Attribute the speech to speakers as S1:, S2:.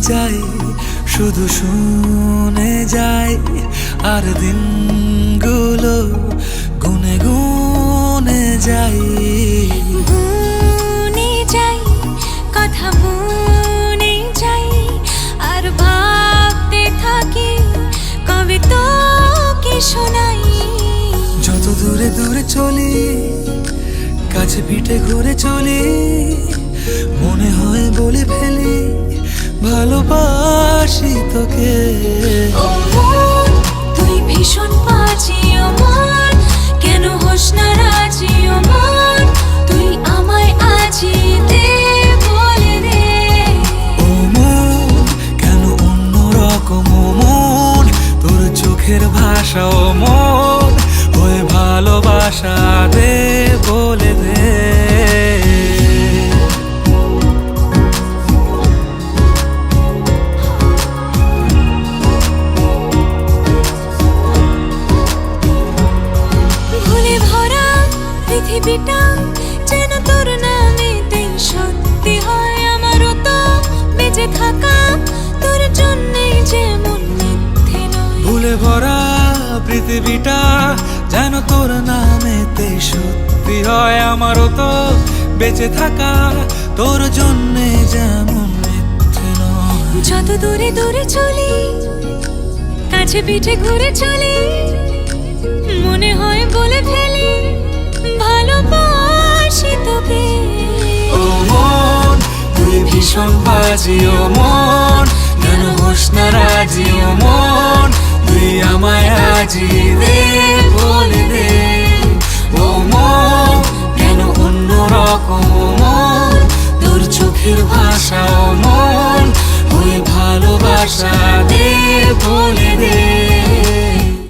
S1: চাই, শুধু শুনে যাই, আর দিনগুলো গুনে গুনে যাই।
S2: গুনে যাই, কথা মনে যাই, আর ভাবতে থাকি কবে তোকে শোনাই।
S1: যত দূরে দূরে চলি, কাছে পিঠে ঘুরে চলি, মনে হয় বলে ফেলি ভালোবাসি তোকে।
S2: ও মন, তুই ভীষণ বাজি, ও মন, কেন হোস না রাজি, ও মন, তুই আমায় আজি দে, বলে দে।
S1: ও মন, কেন অন্য রকম ও মন, তোর চোখের ভাষা ও মন, হয়ে ভালোবাসা দে, বলে দে।
S2: ভুলে ভরা পৃথিবীটা যেন তোর নামেতেই সত্যি হয়, আমারও তো বেঁচে থাকা তোর জন্যই যেমন মিথ্যে নয়।
S1: ভুলে ভরা পৃথিবীটা যেন তোর নামেতে সত্যি হয়, আমারও তো বেঁচে থাকা তোর জন্যে যেমন মিথ্যে নয়।
S2: যত দূরে দূরে চলি, কাছে পিঠে ঘুরে চলি, মনে হয় বলে ফেলি ভালোবাসি তোকে।
S1: ও মন, তুই ভীষণ বাজি, ও মন, কেন হোস না রাজি, ও মন, তুই আমায় আজি দে।